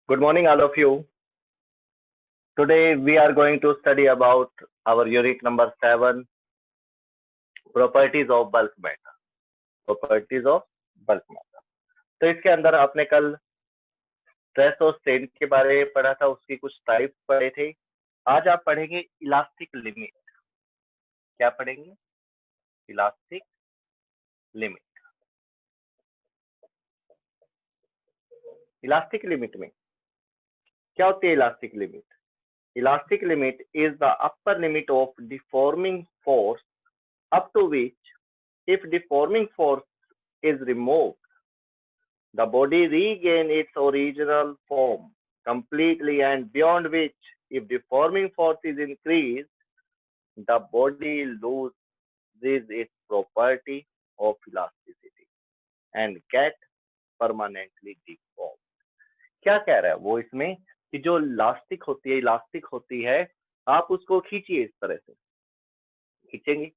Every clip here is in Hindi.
Good morning, all of you. Today we are going to study about our unit number 7, properties of bulk matter. Properties of bulk matter. तो इसके अंदर आपने कल स्ट्रेस और स्ट्रेन के बारे में पढ़ा था, उसकी कुछ टाइप पढ़े थे। आज आप पढ़ेंगे इलास्टिक लिमिट। क्या पढ़ेंगे? Elastic limit. इलास्टिक लिमिट में क्या होती है? Elastic limit, elastic limit is the upper limit of deforming force up to which, if deforming force is removed, the body regain its original form completely, and beyond which, if deforming force is increased, the body loses its property of elasticity and get permanently deformed. क्या कह रहा है वो इसमें कि जो इलास्टिक होती है, आप उसको खींचिए, इस तरह से खींचेंगे,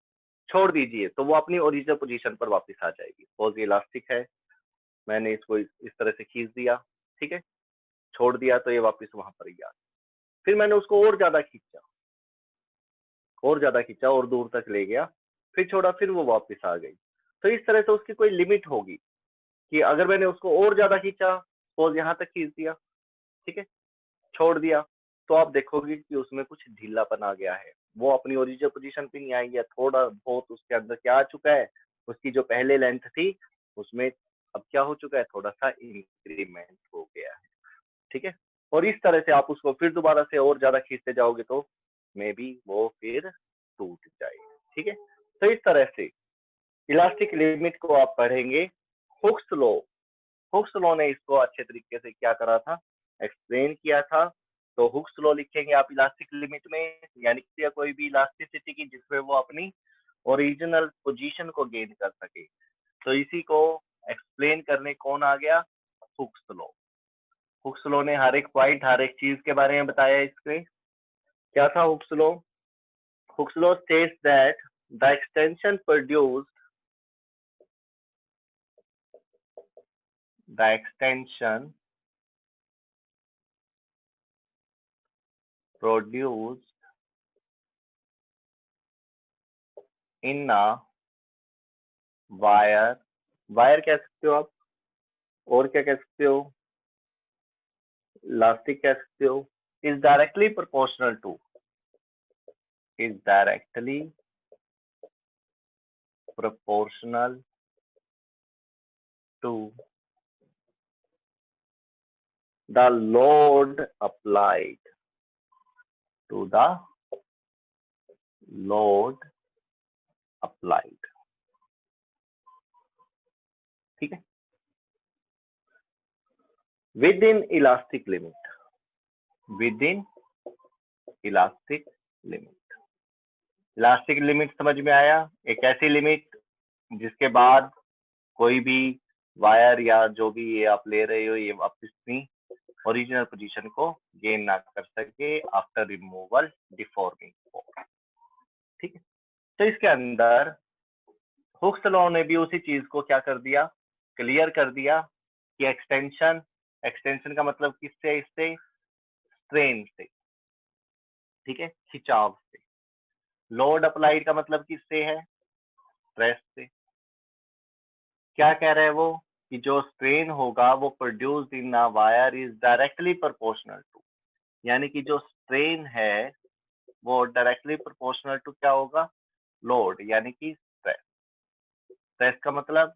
छोड़ दीजिए तो वो अपनी ओरिजिनल पोजीशन पर वापस आ जाएगी। सपोज ये इलास्टिक है, मैंने इसको इस तरह से खींच दिया, ठीक है, छोड़ दिया तो ये वापस वहां पर ही आ गया। फिर मैंने उसको और ज्यादा खींचा और दूर तक ले गया, फिर छोड़ा, फिर वो वापस आ गई। तो इस तरह से उसकी कोई लिमिट होगी कि अगर मैंने उसको और ज्यादा खींचा, सपोज यहाँ तक खींच दिया, ठीक है, छोड़ दिया, तो आप देखोगे कि उसमें कुछ ढीलापन आ गया है, वो अपनी ओरिजिनल पोजीशन पे नहीं आई है। थोड़ा बहुत उसके अंदर क्या आ चुका है, उसकी जो पहले लेंथ थी उसमें अब क्या हो चुका है, थोड़ा सा इंक्रीमेंट हो गया है, ठीक है। और इस तरह से आप उसको फिर दोबारा से और ज्यादा खींचते जाओगे तो मे बी वो फिर टूट जाएगी, ठीक है। तो इस तरह से इलास्टिक लिमिट को आप पढ़ेंगे। हुक्स लॉ ने इसको अच्छे तरीके से क्या करा था, एक्सप्लेन किया था। तो हुक्स लॉ लिखेंगे आप इलास्टिक लिमिट में, यानी कि कोई भी इलास्टिसिटी की जिसमें वो अपनी ओरिजिनल पोजीशन को गेन कर सके। तो इसी को एक्सप्लेन करने कौन आ गया? हुक्स लॉ ने हर एक पॉइंट, हर एक चीज के बारे में बताया। इसके क्या था Hooke's law? Hooke's law states that the extension produced in a wire कह सकते हो आप, और क्या कह सकते हो, इलास्टिक कह सकते हो, is directly proportional to the load applied ठीक है, within elastic limit elastic limit समझ में आया? एक ऐसी लिमिट जिसके बाद कोई भी वायर या जो भी ये आप ले रहे हो, ये वापस अपनी ओरिजिनल पोजीशन को गेन ना कर सके आफ्टर रिमूवल डिफॉर्मिंग फोर्स, ठीक है। तो इसके अंदर हुक्स लॉ ने भी उसी चीज को क्या कर दिया, क्लियर कर दिया कि एक्सटेंशन का मतलब किससे? इससे स्ट्रेन से, ठीक है, खिंचाव से। लोड अप्लाइड का मतलब किससे है? स्ट्रेस से। क्या कह रहे हैं वो कि जो स्ट्रेन होगा वो produced in a wire is directly proportional to, यानी कि जो स्ट्रेन है वो डायरेक्टली प्रोपोर्शनल टू क्या होगा? लोड, यानी कि स्ट्रेस। स्ट्रेस का मतलब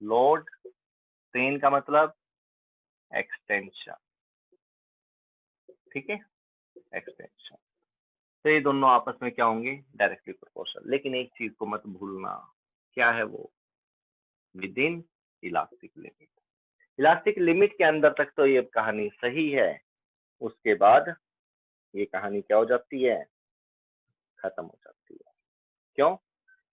लोड, स्ट्रेन का मतलब एक्सटेंशन, ठीक है, एक्सटेंशन। तो ये दोनों आपस में क्या होंगे? Directly proportional. लेकिन एक चीज को मत भूलना, क्या है वो? With in elastic limit. Elastic limit के अंदर तक तो ये कहानी सही है, उसके बाद ये कहानी क्या हो जाती है? खत्म हो जाती है। क्यों?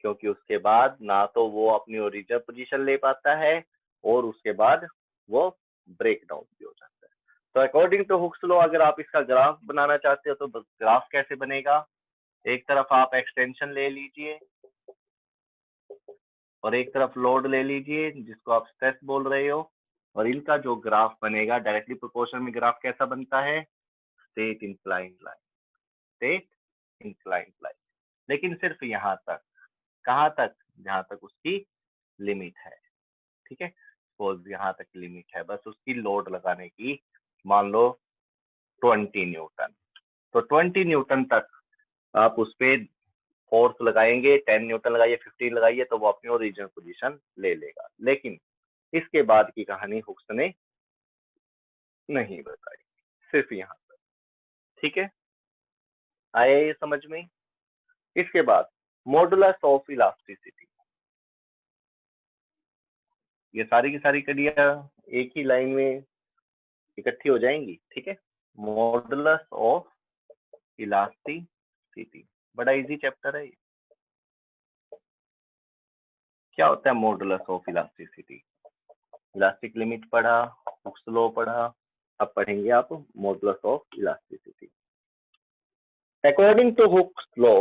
क्योंकि उसके बाद ना तो वो अपनी ओरिजिनल पोजीशन ले पाता है और उसके बाद वो ब्रेक डाउन भी हो जाता है। तो अकॉर्डिंग टू हुक्स लॉ अगर आप इसका ग्राफ बनाना चाहते हो तो ग्राफ कैसे बनेगा? एक तरफ आप एक्सटेंशन ले लीजिए और एक तरफ लोड ले लीजिए, जिसको आप स्ट्रेस बोल रहे हो, और इनका जो ग्राफ बनेगा डायरेक्टली प्रोपोर्शनल में ग्राफ कैसा बनता है, straight inclined line, straight inclined line, लेकिन सिर्फ यहाँ तक, कहाँ तक, जहाँ तक उसकी लिमिट है। ठीक है, सपोज यहाँ तक लिमिट है, बस उसकी लोड लगाने की, मान लो 20 न्यूटन, तो 20 न्यूटन तक आप उस पर फोर्स लगाएंगे, 10 न्यूटन लगाइए, 15 लगाइए, तो वो अपनी ओरिजिनल पोजीशन ले लेगा। लेकिन इसके बाद की कहानी हुक्स ने नहीं बताई, सिर्फ यहाँ तक। ठीक है, आया ये समझ में? इसके बाद मॉडुलस ऑफ इलास्टिसिटी, ये सारी की सारी कड़ियां एक ही लाइन में इकट्ठी हो जाएंगी। ठीक है, मॉडुलस ऑफ इलास्टिसिटी, बड़ा इजी चैप्टर है ये। क्या होता है modulus of elasticity? Elastic limit पढ़ा, हुक्स लॉ पढ़ा, अब पढ़ेंगे आप modulus of elasticity. According to Hooke's law,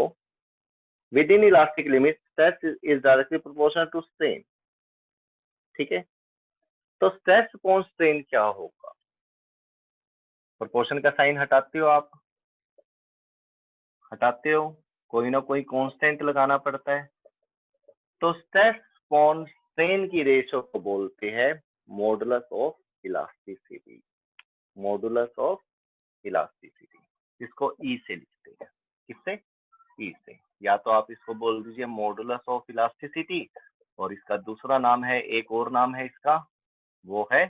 within elastic limit stress is directly proportional to strain. ठीक है, तो स्ट्रेस अपॉन स्ट्रेन क्या होगा? प्रोपोर्शन का साइन हटाते हो आप, हटाते हो, कोई ना कोई कांस्टेंट लगाना पड़ता है, तो स्ट्रेस अपॉन स्ट्रेन की रेशियो को बोलते हैं modulus of elasticity, modulus of elasticity. इसको ई से लिखते हैं, किससे? ई से। या तो आप इसको बोल दीजिए मॉडुलस ऑफ इलास्टिसिटी, और इसका दूसरा नाम है, एक और नाम है इसका, वो है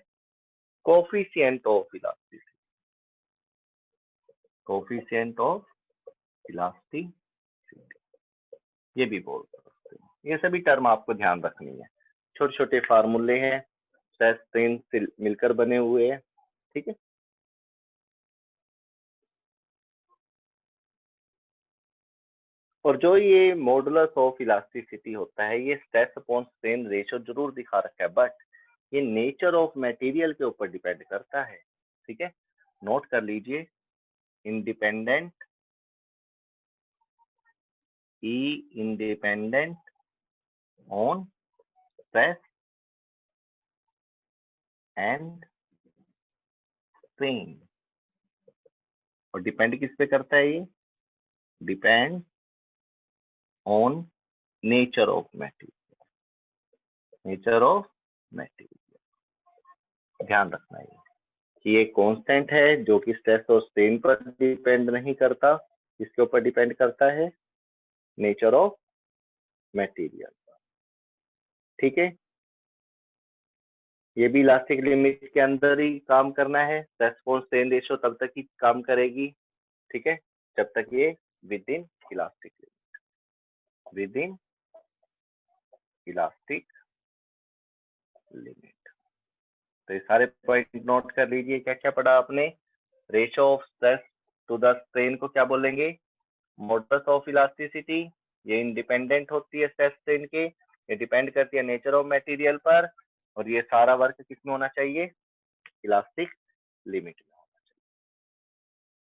coefficient of elasticity, coefficient of elasticity, ये भी बोल सकते हैं। ये सभी टर्म आपको ध्यान रखनी है, छोटे छोटे फार्मूले हैं, स्ट्रेस स्ट्रेन से मिलकर बने हुए हैं। ठीक है, और जो ये मॉडुलस ऑफ इलास्टिसिटी होता है, ये स्ट्रेस अपॉन स्ट्रेन रेशियो जरूर दिखा रखा है, बट ये नेचर ऑफ मटेरियल के ऊपर डिपेंड करता है। ठीक है, नोट कर लीजिए, independent, E independent on stress and strain. और डिपेंड किस पे करता है ये? Depend on nature of material, nature of material. ध्यान रखना है कि ये कांस्टेंट है जो कि स्ट्रेस और स्ट्रेन पर डिपेंड नहीं करता, इसके ऊपर डिपेंड करता है नेचर ऑफ मटेरियल। ठीक है, ये भी इलास्टिक लिमिट के अंदर ही काम करना है, स्ट्रेस और स्ट्रेन रेशियो तब तक ही काम करेगी। ठीक है, जब तक ये with in elastic limit, with in elastic limit. तो ये सारे पॉइंट नोट कर लीजिए, क्या क्या पढ़ा आपने? Ratio of stress to the strain को क्या बोलेंगे? Modulus of elasticity. ये इंडिपेंडेंट होती है स्ट्रेस स्ट्रेन के, ये डिपेंड करती है नेचर ऑफ मटेरियल पर, और ये सारा वर्क किसमें होना चाहिए? इलास्टिक लिमिट में होना चाहिए।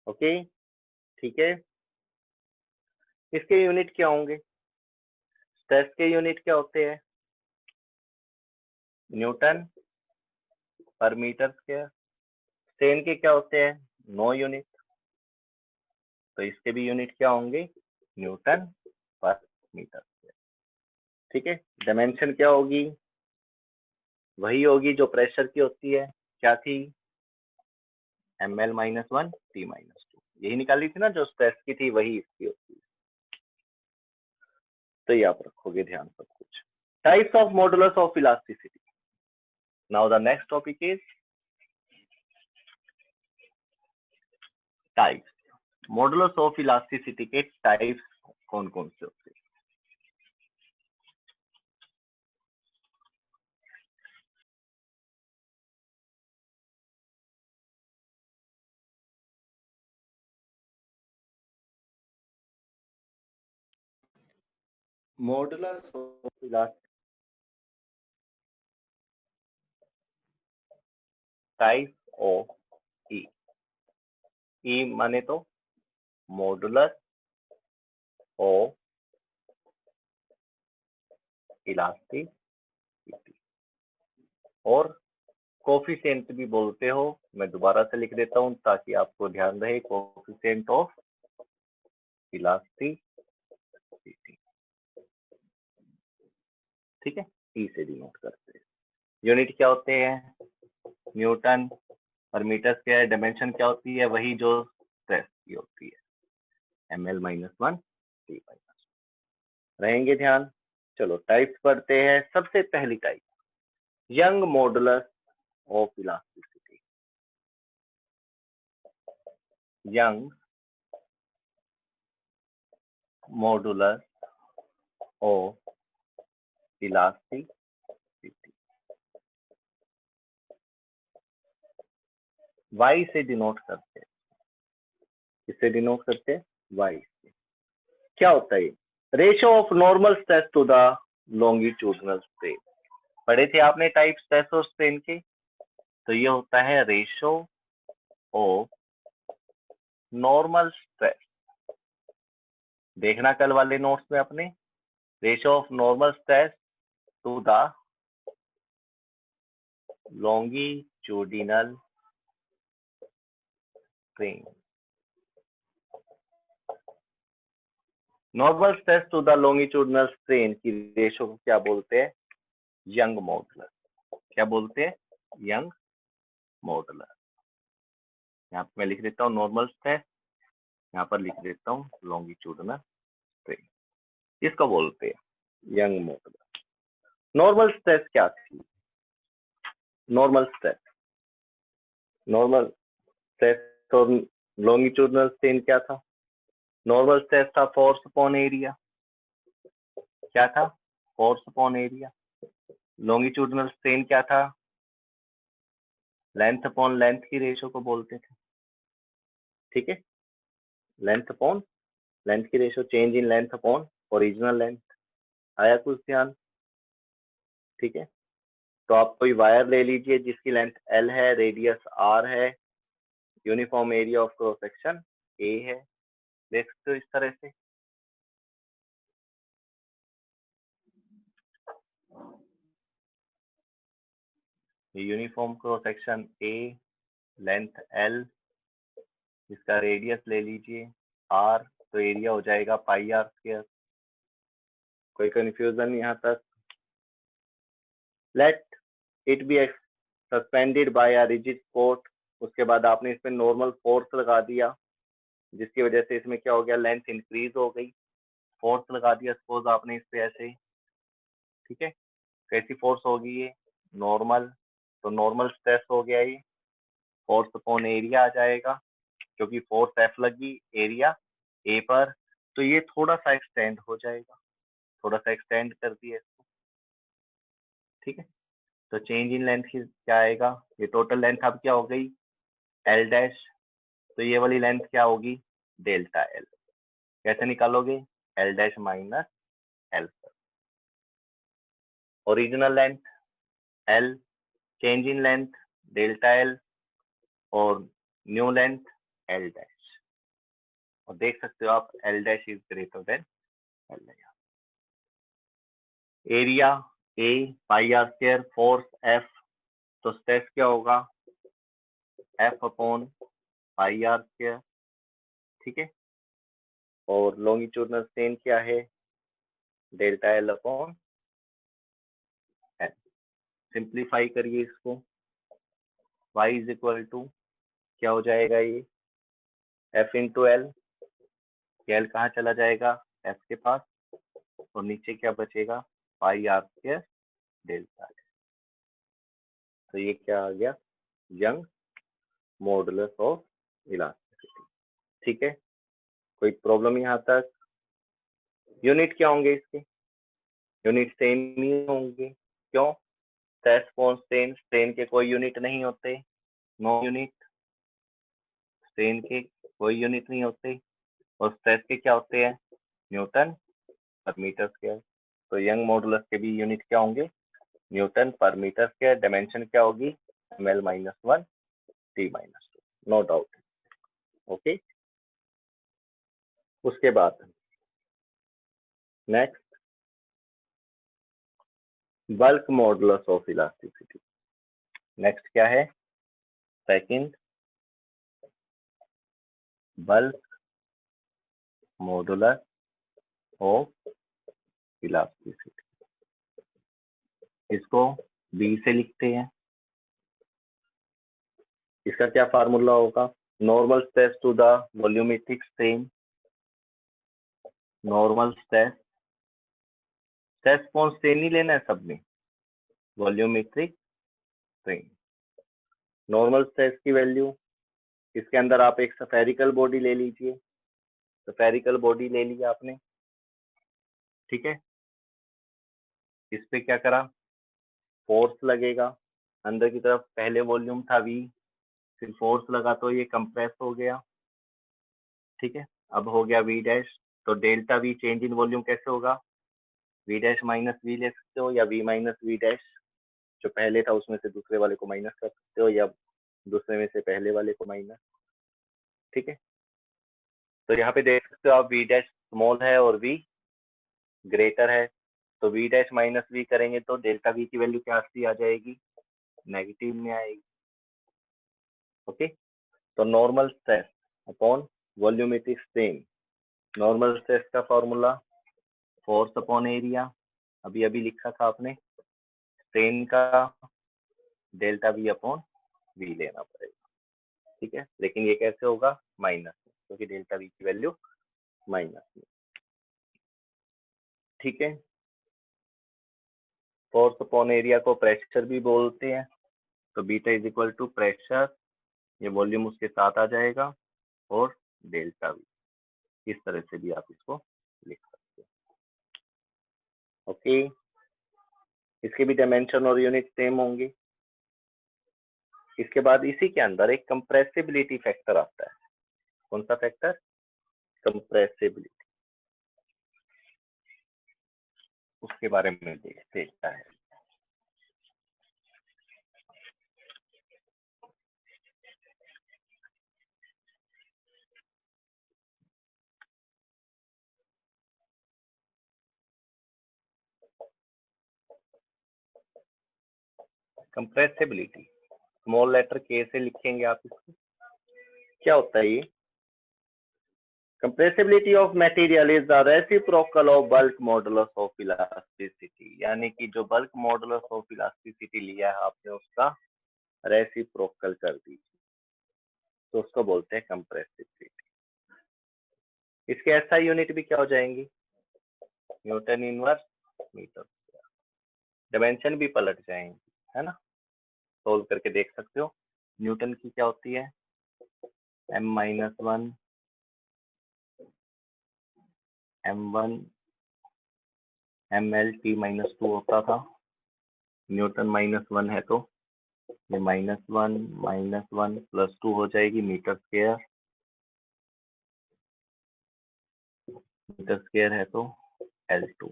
ओके, ठीक है। इसके यूनिट क्या होंगे? स्ट्रेस के यूनिट क्या होते हैं? न्यूटन पर मीटर स्क्वायर। स्ट्रेन के क्या होते हैं? 9 यूनिट। तो इसके भी यूनिट क्या होंगे? न्यूटन पर मीटर स्क्वायर। ठीक है, डायमेंशन क्या होगी? वही होगी जो प्रेशर की होती है, क्या थी? ml-1 T-2, यही निकाली थी ना जो स्ट्रेस की थी, वही इसकी होती है। तो ये आप रखोगे ध्यान सब कुछ। Types of modulus of elasticity. Now the next topic is types. Modulus of elasticity के टाइप्स कौन कौन से होते हैं? Modulus of elasticity type of E, E माने तो मॉडुलस ऑफ इलास्टिसिटी, और कोफिशिएंट भी बोलते हो। मैं दोबारा से लिख देता हूं ताकि आपको ध्यान रहे, कोफिशिएंट ऑफ इलास्टिसिटी। ठीक है, ई से डिनोट करते हैं। यूनिट क्या होते हैं? न्यूटन और मीटर स्क्वायर। डायमेंशन क्या होती है? वही जो स्ट्रेस की होती है, ml-1 t माइनस। रहेंगे ध्यान। चलो टाइप्स पढ़ते हैं। सबसे पहली type, young modulus of elasticity. Young modulus of elasticity, y से डिनोट करते हैं। किससे डिनोट करते हैं? y से। क्या होता है? Ratio of normal stress to the longitudinal strain. पढ़े थे आपने टाइप स्ट्रेस और स्ट्रेन के? तो ये होता है रेशियो ऑफ नॉर्मल स्ट्रेस। देखना कल वाले नोट्स में अपने, ratio of normal stress to the longitudinal strain. Normal stress to the longitudinal strain की रेशियो को क्या बोलते हैं? Young modulus. क्या बोलते हैं? Young modulus. यहाँ पे मैं लिख देता हूँ नॉर्मल स्ट्रेस, यहाँ पर लिख देता हूँ लॉन्गिट्यूडिनल स्ट्रेन। इसको बोलते हैं यंग मॉडुलस। नॉर्मल स्ट्रेस क्या थी? नॉर्मल स्ट्रेस और लॉन्गिट्यूडिनल स्ट्रेन क्या था? नॉर्मल स्ट्रेस था फोर्स अपॉन एरिया। क्या था? Force upon area. Longitudinal strain क्या था? लेंथ अपॉन लेंथ की रेशियो को बोलते थे। ठीक है, लेंथ अपॉन लेंथ की ratio, change in length upon original length. आया कुछ ध्यान? ठीक है, तो आप कोई वायर ले लीजिए जिसकी लेंथ L है, रेडियस R है, uniform area of cross section A है। देख सकते हो इस तरह से। Uniform cross section A, length L, इसका रेडियस ले लीजिए R, तो एरिया हो जाएगा पाई R स्क्वायर। कोई कंफ्यूजन यहाँ तक? Let it be suspended bye a rigid support. उसके बाद आपने इस पे नॉर्मल फोर्स लगा दिया, जिसकी वजह से इसमें क्या हो गया? लेंथ इंक्रीज हो गई। फोर्स लगा दिया सपोज आपने इस पे ऐसे। ठीक है, कैसी फोर्स होगी ये? नॉर्मल। तो नॉर्मल स्ट्रेस हो गया ये, फोर्स अपॉन एरिया आ जाएगा, क्योंकि फोर्स F लगी, एरिया A पर, तो ये थोड़ा सा एक्सटेंड हो जाएगा। थोड़ा सा एक्सटेंड कर दिया इसको। ठीक है, तो चेंज इन लेंथ क्या आएगा? ये टोटल लेंथ अब क्या हो गई? L dash. तो ये वाली लेंथ क्या होगी? Delta L। कैसे निकालोगे? L dash minus L। Original length L, change in length delta L, और न्यू लेंथ L डैश। और देख सकते हो आप L dash is greater than L। Area A pi R square, force F, तो स्ट्रेस क्या होगा? F upon pi R square. ठीक है, और लॉन्गिट्यूडिनल स्ट्रेन क्या है? Delta L upon L। Simplify करिए इसको, y इज इक्वल टू क्या हो जाएगा? ये F इंटू L। L कहाँ चला जाएगा? F के पास, और नीचे क्या बचेगा? पाई R स्क्वायर डेल्टा। तो ये क्या आ गया? Young modulus of elasticity. ठीक है, कोई प्रॉब्लम यहाँ तक? यूनिट क्या होंगे इसके? यूनिट सेम ही होंगे। क्यों? स्ट्रेस अपॉन स्ट्रेन, स्ट्रेन के कोई यूनिट नहीं होते, नो यूनिट। स्ट्रेन के कोई यूनिट नहीं होते, और स्ट्रेस के क्या होते हैं? न्यूटन पर मीटर स्क्वायर। तो यंग मॉडुलस के भी यूनिट क्या होंगे? न्यूटन पर मीटर स्क्वायर। डायमेंशन क्या होगी? ml-1 t-2, no doubt. Okay, उसके बाद next, bulk modulus of elasticity. Next क्या है? Second, bulk modulus of elasticity, इसको बी से लिखते हैं। इसका क्या फार्मूला होगा? Normal stress to the volumetric strain, normal stress, stress कौन स्ट्रेन नहीं लेना है सब में, वॉल्यूमेट्रिक स्ट्रेन। नॉर्मल स्ट्रेस की वैल्यू, इसके अंदर आप एक स्फेरिकल बॉडी ले लीजिए, स्फेरिकल बॉडी ले लिया आपने, ठीक है। इस पे क्या करा? फोर्स लगेगा, अंदर की तरफ पहले वॉल्यूम था V, फिर फोर्स लगा तो ये कंप्रेस हो गया, ठीक है। अब हो गया V डैश, तो delta V change in volume कैसे होगा? V डैश माइनस V ले सकते हो, या V माइनस V डैश, जो पहले था उसमें से दूसरे वाले को माइनस कर सकते हो, या दूसरे में से पहले वाले को माइनस, ठीक है। तो यहाँ पे देख सकते हो आप V डैश स्मॉल है और V ग्रेटर है, तो V डैश माइनस V करेंगे तो डेल्टा V की वैल्यू क्या आ जाएगी? नेगेटिव में आएगी, ओके। तो normal stress upon volumetric strain, normal stress का फॉर्मूला फोर्स अपॉन एरिया, अभी अभी लिखा था आपने। स्ट्रेन का डेल्टा V अपॉन V लेना पड़ेगा, ठीक है। लेकिन ये कैसे होगा? माइनस, क्योंकि डेल्टा V की वैल्यू माइनस में, ठीक है। फोर्स अपॉन एरिया को प्रेशर भी बोलते हैं, तो beta is equal to pressure, ये वॉल्यूम उसके साथ आ जाएगा, और डेल्टा V, इस तरह से भी आप इसको लिख सकते हो, ओके। इसके भी डायमेंशन और यूनिट सेम होंगे। इसके बाद इसी के अंदर एक कंप्रेसिबिलिटी फैक्टर आता है। कौन सा फैक्टर? कंप्रेसिबिलिटी, उसके बारे में देखते हैं। कंप्रेसिबिलिटी स्मॉल लेटर के से लिखेंगे आप इसको। क्या होता है ये? Compressibility of material is the reciprocal of bulk modulus of elasticity, यानी कि जो बल्क मॉडुलस ऑफ इलास्टिसिटी लिया है आपने, उसका रेसिप्रोकल कर दीजिए, तो उसको बोलते हैं कंप्रेसिबिलिटी। इसके एसआई यूनिट भी क्या हो जाएंगी? Newton inverse metre. डायमेंशन भी पलट जाएंगे, है ना। सोल्व करके देख सकते हो। न्यूटन की क्या होती है? m-1 m1 mL/t-2 होता था। न्यूटन -1 है तो ये -1 +2 हो जाएगी मीटर स्क्वायर, मीटर स्क्वायर है तो L2,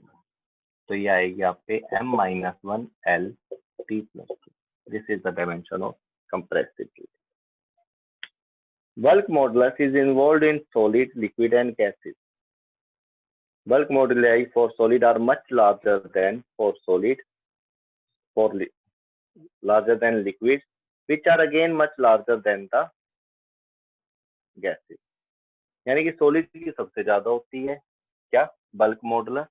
तो ये आएगी आपके m-1 L/t+2। This is the dimension of compressibility. Bulk modulus is involved in solid, liquid and gases. Bulk moduli for solid are much larger than for larger than liquids, which are again much larger than the gases. यानी कि सॉलिड की सबसे ज्यादा होती है क्या? Bulk modulus.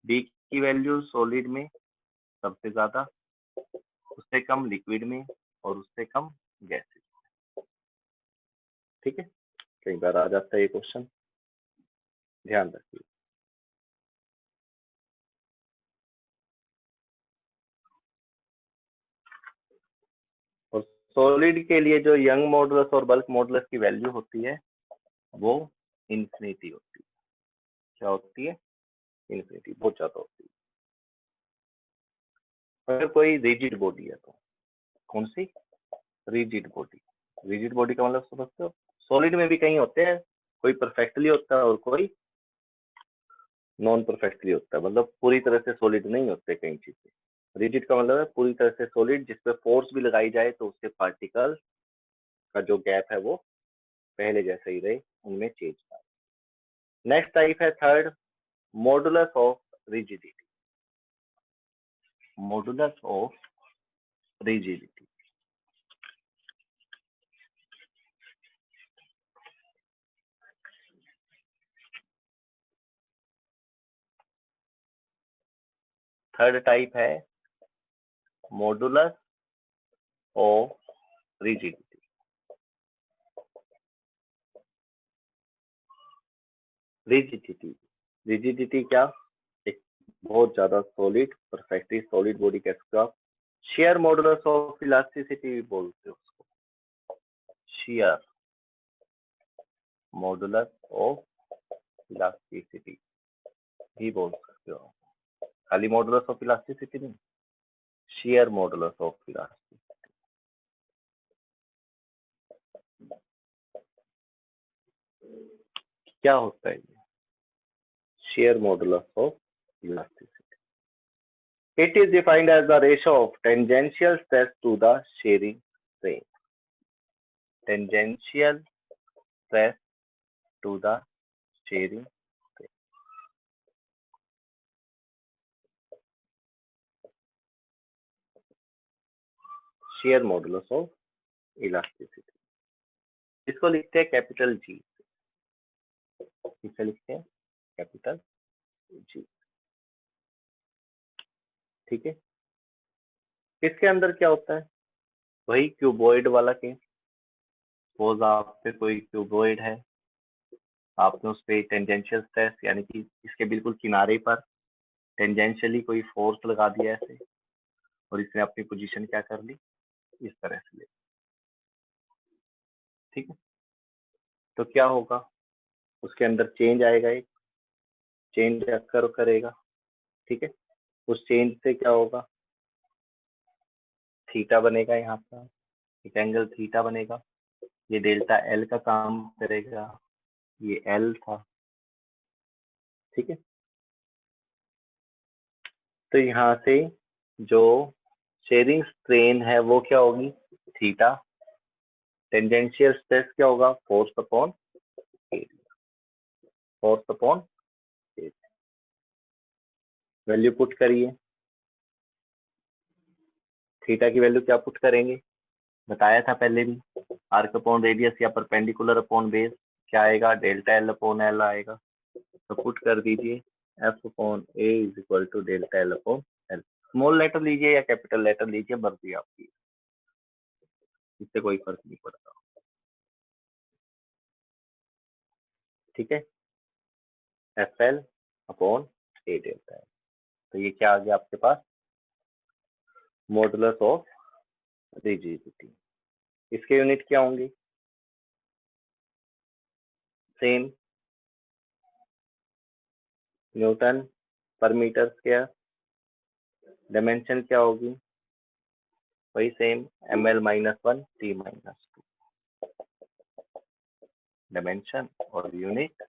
बी की वैल्यू सॉलिड में सबसे ज्यादा, उससे कम लिक्विड में, और उससे कम गैसेस, ठीक है। कई बार आ जाता है ये क्वेश्चन, ध्यान रखिए। और सॉलिड के लिए जो यंग मॉडुलस और बल्क मॉडुलस की वैल्यू होती है वो इन्फिनिटी होती है। क्या होती है? इन्फिनिटी, बहुत ज्यादा होती है। अगर कोई रिजिड बॉडी है तो, कौन सी? Rigid body. रिजिड बॉडी का मतलब समझते हो? सॉलिड में भी कहीं होते हैं, कोई परफेक्टली होता है और कोई नॉन परफेक्टली होता है, मतलब पूरी तरह से सॉलिड नहीं होते कई चीजें। रिजिड का मतलब है पूरी तरह से सॉलिड, जिसपे फोर्स भी लगाई जाए तो उसके पार्टिकल का जो गैप है वो पहले जैसे ही रहे, उनमें चेंज ना। नेक्स्ट टाइप है third, modulus of rigidity. Modulus of rigidity. Third type है मॉडुलस ऑफ रिजिडिटी। रिजिडिटी क्या? एक बहुत ज्यादा सॉलिड, परफेक्टली सॉलिड बॉडी कह सकते हो आप। शेयर मॉडुलस ऑफ इलास्टिसिटी भी बोलते हो उसको, शेयर मॉडुलस ऑफ इलास्टिसिटी भी बोल सकते हो। खाली मॉडुलस ऑफ इलास्टिसिटी नहीं, शेयर मॉडुलस ऑफ इलास्टिसिटी। क्या होता है ये share modulus of elasticity? It is defined as the ratio of tangential stress to the shearing strain. Tangential stress to the shearing strain. Shear modulus of elasticity. इसको लिखते हैं कैपिटल जी। इसे लिखते हैं कैपिटल जी। ठीक है, इसके अंदर क्या होता है? वही क्यूबॉइड वाला केस। सपोज आप पे कोई क्यूबॉइड है, आपने उस पर टेंजेंशियल स्ट्रेस यानी कि इसके बिल्कुल किनारे पर टेंजेंशियली कोई फोर्स लगा दिया ऐसे, और इसने अपनी पोजीशन क्या कर ली, इस तरह से ले। ठीक है, तो क्या होगा, उसके अंदर चेंज आएगा, एक चेंज अक्कर करेगा। ठीक है, उस चेंज से क्या होगा, थीटा बनेगा, यहाँ पर एक एंगल थीटा बनेगा। ये डेल्टा एल का काम करेगा, ये एल था। ठीक है, तो यहाँ से जो शेयरिंग स्ट्रेन है वो क्या होगी, थीटा। टेंजेंशियल स्ट्रेस क्या होगा, force upon area, force upon area. Value put करिए, थीटा की वैल्यू क्या पुट करेंगे, बताया था पहले भी, आर्क अपॉन रेडियस या परपेंडिकुलर अपॉन बेस क्या आएगा, डेल्टा एल अपॉन एल आएगा। तो पुट कर दीजिए F upon A is equal to delta L upon L. Small letter लीजिए या कैपिटल लेटर लीजिए, मर्जी आपकी, इससे कोई फर्क नहीं पड़ता। ठीक है, एफ एल अपॉन ए डेल्टा एल। तो ये क्या आ गया आपके पास, मॉडुलस ऑफ रिजिडिटी। इसके यूनिट क्या होंगे, सेम, न्यूटन पर मीटर स्क्वायर। डायमेंशन क्या होगी, वही सेम, ml -1 t-2 डायमेंशन और यूनिट।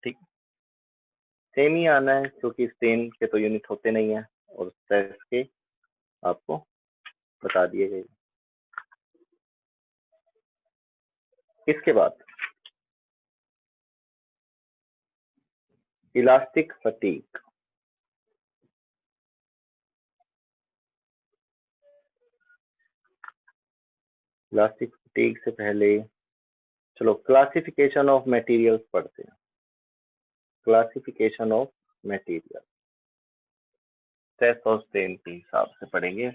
ठीक, सेम ही आना है क्योंकि स्ट्रेन के तो यूनिट होते नहीं है और स्ट्रेस के आपको बता दिए गए। इसके बाद इलास्टिक फटीग। इलास्टिक फटीग से पहले चलो क्लासिफिकेशन ऑफ मटेरियल्स पढ़ते हैं। क्लासिफिकेशन ऑफ मटेरियल स्ट्रेस और स्ट्रेन के हिसाब से पढ़ेंगे,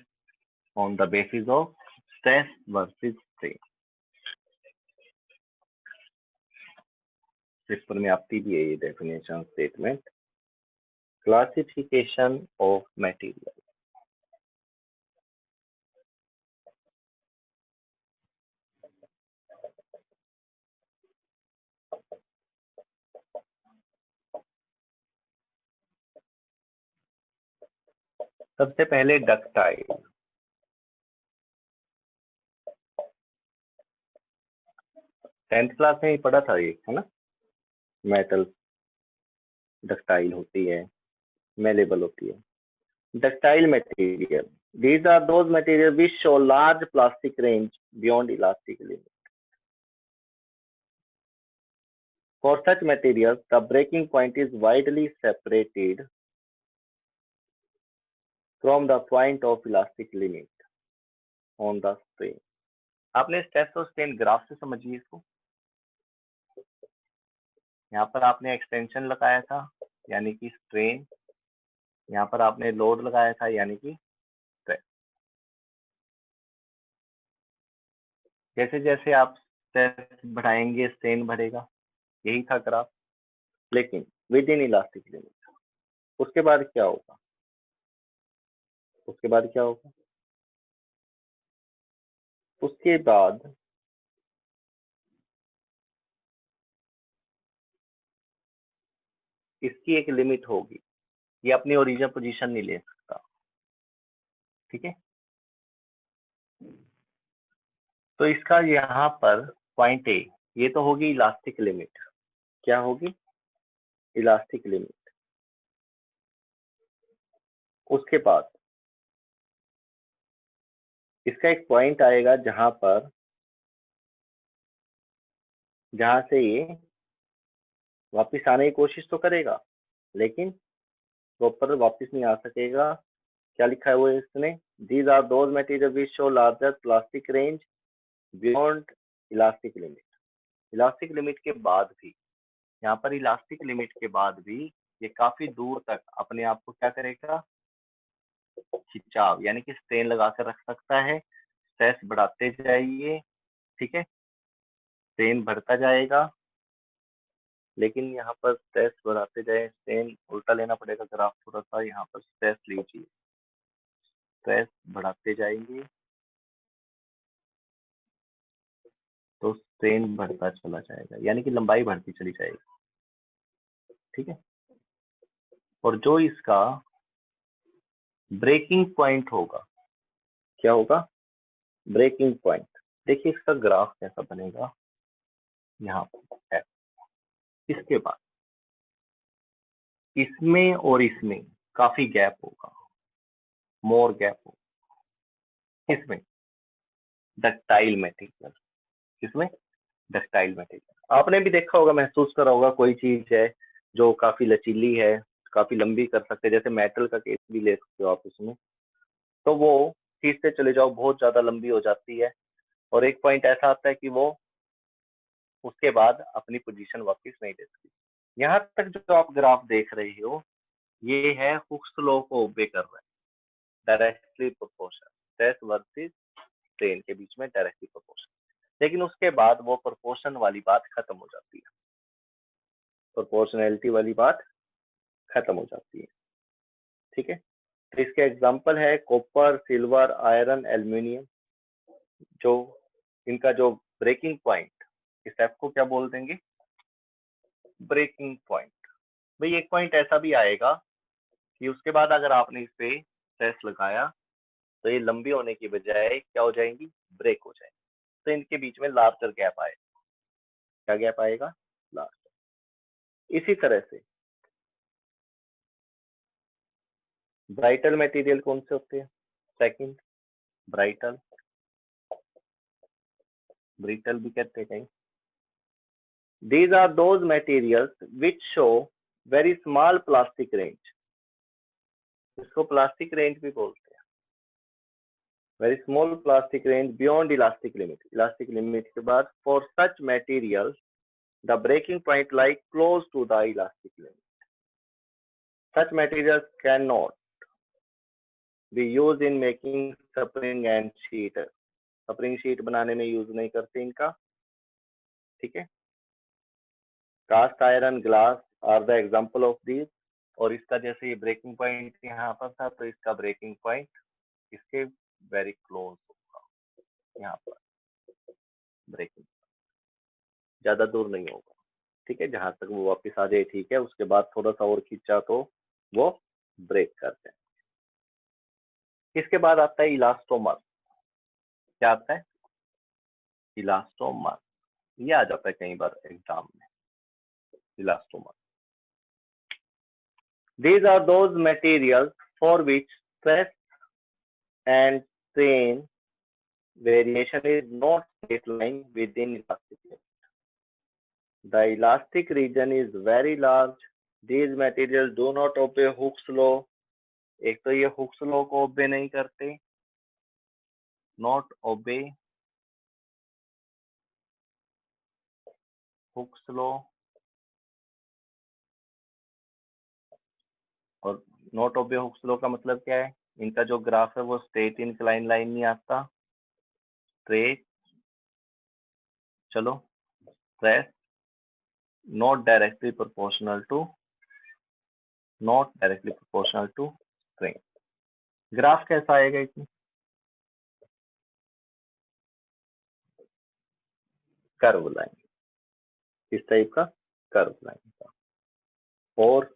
on the basis of stress versus strain. Paper में आती भी है ये definition statement, classification of material. सबसे पहले डक्टाइल। टेंथ क्लास में ही पढ़ा था ये, है ना, मेटल डक्टाइल होती है, मेलेबल होती है। Ductile material, these are those materials which show large plastic range beyond elastic limit. For such materials, the breaking point is widely separated from the point of elastic limit on the strain. आपने स्ट्रेस और स्ट्रेन ग्राफ से समझिए इसको। यहाँ पर आपने एक्सटेंशन लगाया था यानी कि स्ट्रेन, यहाँ पर आपने लोड लगाया था यानी कि स्ट्रेस। जैसे जैसे आप स्ट्रेस बढ़ाएंगे स्ट्रेन बढ़ेगा, यही था ग्राफ, लेकिन विद इन इलास्टिक लिमिट। उसके बाद क्या होगा? उसके बाद क्या होगा? उसके बाद इसकी एक लिमिट होगी, ये अपनी ओरिजिनल पोजीशन नहीं ले सकता, ठीक है। तो इसका यहाँ पर पॉइंट ए, ये तो होगी इलास्टिक लिमिट। क्या होगी? Elastic limit. उसके बाद इसका एक पॉइंट आएगा जहां से ये वापस आने की कोशिश तो करेगा, लेकिन प्रॉपर वापस नहीं आ सकेगा। क्या लिखा है वो इसने? These are those material which show larger plastic range beyond elastic limit. Elastic limit के बाद भी, यहाँ पर इलास्टिक लिमिट के बाद भी ये काफी दूर तक अपने आप को क्या करेगा? खिंचाव यानी कि स्ट्रेन लगा कर रख सकता है। स्ट्रेस बढ़ाते जाइए, ठीक है, स्ट्रेन बढ़ता जाएगा, लेकिन यहाँ पर स्ट्रेस बढ़ाते जाए, स्ट्रेन उल्टा लेना पड़ेगा ग्राफ थोड़ा सा। यहाँ पर स्ट्रेस लीजिए, स्ट्रेस बढ़ाते जाएंगे तो स्ट्रेन बढ़ता चला जाएगा, यानी कि लंबाई बढ़ती चली जाएगी, ठीक है। और जो इसका ब्रेकिंग पॉइंट होगा, क्या होगा? Breaking point. देखिए इसका ग्राफ कैसा बनेगा, यहाँ पर है। इसके बाद इसमें और इसमें काफी गैप होगा, मोर गैप होगा। किसमें? Ductile material. किसमें? Ductile material. आपने भी देखा होगा, महसूस करा होगा, कोई चीज है जो काफी लचीली है, काफी लंबी कर सकते हैं, जैसे मेटल का केस भी ले सकते हो आप इसमें। तो वो खींचते चले जाओ, बहुत ज्यादा लंबी हो जाती है, और एक पॉइंट ऐसा आता है कि वो उसके बाद अपनी पोजीशन वापस नहीं ले सकती। यहाँ तक जो आप ग्राफ देख रहे हो, ये है हुक्स लॉ को ओबे कर रहा है, directly proportion, stress versus strain के बीच में डायरेक्टली प्रोपोर्शन। लेकिन उसके बाद वो प्रोपोर्शन वाली बात खत्म हो जाती है, प्रोपोर्शनैलिटी वाली बात खत्म हो जाती है, ठीक है। तो इसके एग्जांपल है कॉपर, सिल्वर, आयरन, एल्यूमिनियम। जो इनका जो ब्रेकिंग पॉइंट, इस एफ को क्या बोल देंगे? Breaking point. भाई एक पॉइंट ऐसा भी आएगा कि उसके बाद अगर आपने इस पे स्ट्रेस लगाया तो ये लंबी होने की बजाय क्या हो जाएंगी? ब्रेक हो जाएंगी। तो इनके बीच में लार्जर गैप आएगा। क्या गैप आएगा? लार्जर। इसी तरह से ब्राइटल मटेरियल कौन से होते हैं? सेकंड, ब्राइटल, ब्रिटल भी कहते हैं कहीं। These are those materials which show very small plastic range. इसको प्लास्टिक रेंज भी बोलते हैं। Very small plastic range beyond elastic limit. Elastic limit के बाद for such materials the breaking point lie close to the elastic limit. Such materials can not be use in making spring and sheet. Spring sheet बनाने में यूज नहीं करते इनका, ठीक है। Cast iron, glass are the example of these. और इसका जैसे ये ब्रेकिंग पॉइंट यहाँ पर था, तो इसका ब्रेकिंग पॉइंट इसके वेरी क्लोज होगा, यहाँ पर ब्रेकिंग, ज्यादा दूर नहीं होगा, ठीक है। जहां तक वो वापस आ जाए, ठीक है। उसके बाद थोड़ा सा और खींचा तो वो ब्रेक करते हैं। इसके बाद आता है इलास्टोमर। क्या आता है? इलास्टोमर। ये आ जाता है कई बार एग्जाम में, elastomer. These are those materials for which stress and strain variation is not straight line within elastic limit. The elastic region is very large. These materials do not obey Hooke's law. एक तो ये हुक्स लॉ को ओबे नहीं करते, नॉट ओबे हुक्स लॉ, और नॉट ओबे हुक्स लॉ का मतलब क्या है, इनका जो ग्राफ है वो स्ट्रेट इंक्लाइन लाइन नहीं आता, स्ट्रेट, चलो stress not directly proportional to strain. Graph कैसा आएगा इसमें, कर्व लाइन, इस टाइप का कर्व लाइन का। और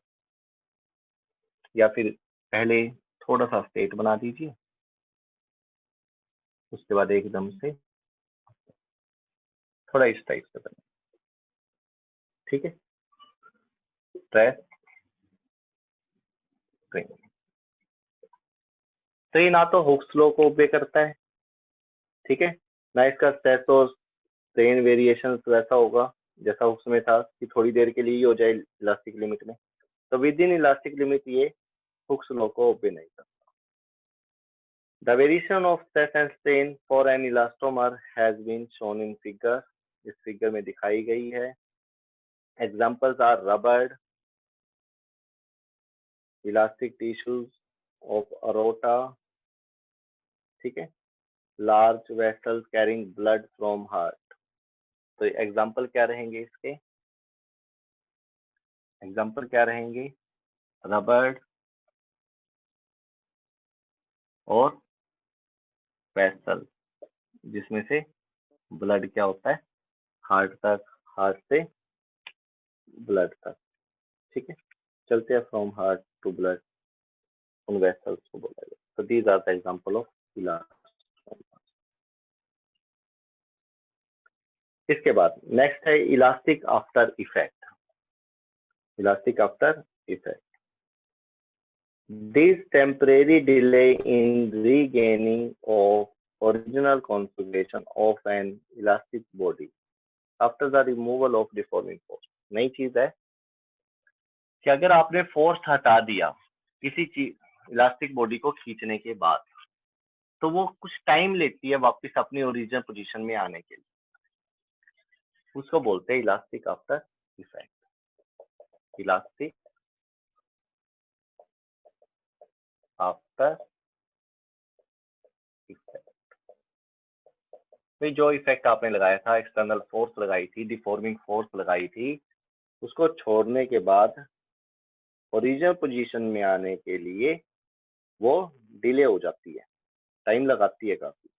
या फिर पहले थोड़ा सा स्टेट बना दीजिए, उसके बाद एकदम से थोड़ा इस टाइप से बने, ठीक है, स्ट्रेस स्ट्रेन। तो ये ना तो हुक्स लॉ को ओबे करता है, ठीक है, ना इसका स्ट्रेस और स्ट्रेन वेरिएशन वैसा होगा जैसा हुक्स में था कि थोड़ी देर के लिए ही हो जाए इलास्टिक लिमिट में, तो विद इन इलास्टिक लिमिट ये हुक्स लॉ को ओबे नहीं करता। The variation of stress and strain for an elastomer has been shown in figure. इस फिगर में दिखाई गई है। Examples are rubbered, elastic tissues of aorta, ठीक है, large vessels carrying blood from heart। तो एग्जाम्पल क्या रहेंगे इसके, एग्जाम्पल क्या रहेंगे, रबर्ड और वेसल, जिसमें से ब्लड क्या होता है हार्ट तक, हार्ट से ब्लड तक, ठीक है, चलते हैं फ्रॉम हार्ट टू ब्लड, उन वेसल्स को बोला जाए। तो these are the example of elastomer. इसके बाद नेक्स्ट है elastic after effect. Elastic after effect, this temporary delay in regaining of original configuration of an elastic body after the removal of deforming force। नई चीज है कि अगर आपने फोर्स हटा दिया किसी चीज इलास्टिक बॉडी को खींचने के बाद, तो वो कुछ टाइम लेती है वापस अपनी ओरिजिनल पोजीशन में आने के लिए, उसको बोलते हैं elastic after effect. Elastic after effect, जो इफेक्ट आपने लगाया था, एक्सटर्नल फोर्स लगाई थी, डिफॉर्मिंग फोर्स लगाई थी, उसको छोड़ने के बाद ओरिजिनल पोजीशन में आने के लिए वो डिले हो जाती है, टाइम लगाती है काफी,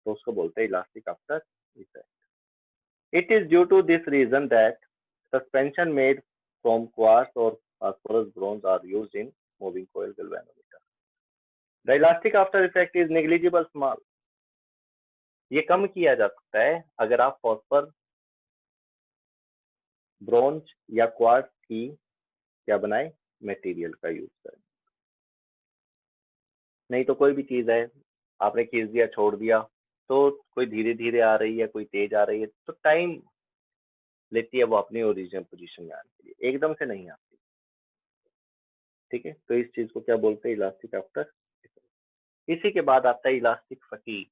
तो उसको बोलते हैं elastic after effect. It is due to this reason that suspension made from quartz और phosphorus bronze are used in moving coil galvanometer. The elastic after effect is negligible small. ये कम किया जा सकता है अगर आप फॉस्फर, ब्रोंज या क्वार्ट्ज की क्या बनाए, मटेरियल का यूज करें। नहीं तो कोई भी चीज है आपने खींच दिया छोड़ दिया, तो कोई धीरे धीरे आ रही है, कोई तेज आ रही है, तो टाइम लेती है वो अपनी ओरिजिनल पोजीशन में आने के लिए, एकदम से नहीं आती, ठीक है। तो इस चीज को क्या बोलते हैं, इलास्टिक आफ्टर। इसी के बाद आता है elastic fatigue.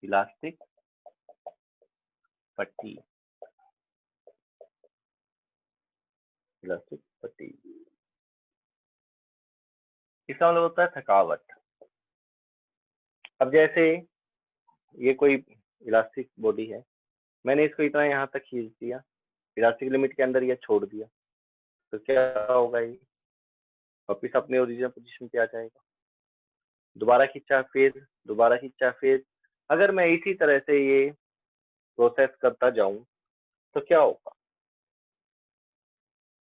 Elastic fatigue, elastic fatigue, इसका मतलब होता है थकावट। अब जैसे ये कोई इलास्टिक बॉडी है, मैंने इसको इतना यहाँ तक खींच दिया, इलास्टिक लिमिट के अंदर ये छोड़ दिया, तो क्या होगा, ये वापिस अपने ओरिजिनल पोजीशन पे आ जाएगा। दोबारा खींचा फिर, दोबारा खींचा फिर, अगर मैं इसी तरह से ये प्रोसेस करता जाऊं तो क्या होगा।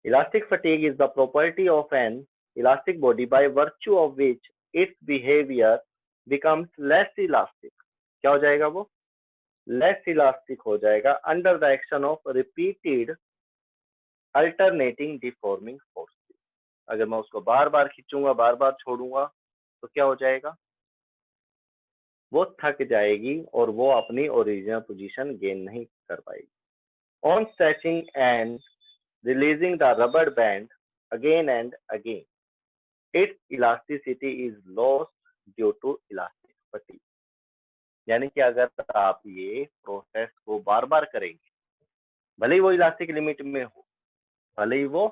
Elastic fatigue is the property of N elastic body by virtue of which it's behaviour becomes less elastic. क्या हो जाएगा, वो लेस इलास्टिक हो जाएगा under the action of repeated alternating deforming force. अगर मैं उसको बार बार खींचूंगा, बार बार छोड़ूंगा, तो क्या हो जाएगा, वो थक जाएगी और वो अपनी ओरिजिनल पोजीशन गेन नहीं कर पाएगी। On stretching and releasing the rubber band again and again, its elasticity is lost due to elastic fatigue. यानी कि अगर आप ये प्रोसेस को बार बार करेंगे, भले ही वो इलास्टिक लिमिट में हो, भले ही वो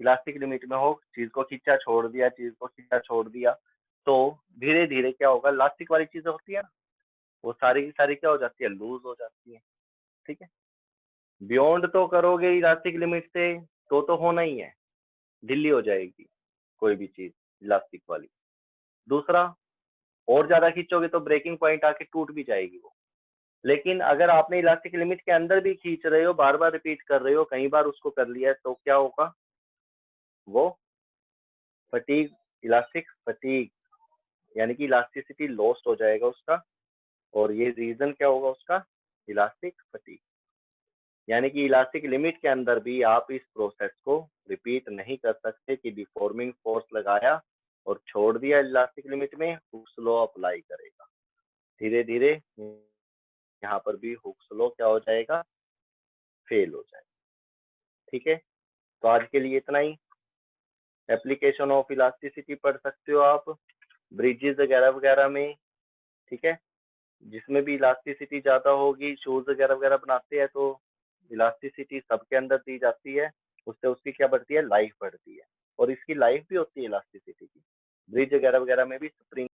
इलास्टिक लिमिट में हो, चीज को खींचा छोड़ दिया, चीज को खींचा छोड़ दिया, तो धीरे धीरे क्या होगा, इलास्टिक वाली चीजें होती है ना, वो सारी की सारी क्या हो जाती है, लूज हो जाती है। ठीक है, बियॉन्ड तो करोगे इलास्टिक लिमिट से तो होना ही है, ढीली हो जाएगी कोई भी चीज इलास्टिक वाली। दूसरा, और ज्यादा खींचोगे तो ब्रेकिंग पॉइंट आके टूट भी जाएगी वो। लेकिन अगर आपने इलास्टिक लिमिट के अंदर भी खींच रहे हो, बार बार रिपीट कर रहे हो, कई बार उसको कर लिया है, तो क्या होगा, वो फटीग, इलास्टिक फटीग, यानी कि इलास्टिसिटी लॉस्ट हो जाएगा उसका, और ये रीजन क्या होगा उसका, इलास्टिक फटीग। यानी कि इलास्टिक लिमिट के अंदर भी आप इस प्रोसेस को रिपीट नहीं कर सकते कि डिफॉर्मिंग फोर्स लगाया और छोड़ दिया इलास्टिक लिमिट में, हुक्स लॉ अप्लाई करेगा, धीरे धीरे यहाँ पर भी हुक्स लॉ क्या हो जाएगा, फेल हो जाएगा। ठीक है, तो आज के लिए इतना ही। एप्लीकेशन ऑफ इलास्टिसिटी पढ़ सकते हो आप ब्रिजेस वगैरह वगैरह में। ठीक है, जिसमें भी इलास्टिसिटी ज्यादा होगी, शूज वगैरह वगैरह बनाते हैं तो इलास्टिसिटी सबके अंदर दी जाती है, उससे उसकी क्या बढ़ती है, लाइफ बढ़ती है, और इसकी लाइफ भी होती है इलास्टिसिटी की। ब्रिज वगैरह वगैरह में भी स्प्रिंग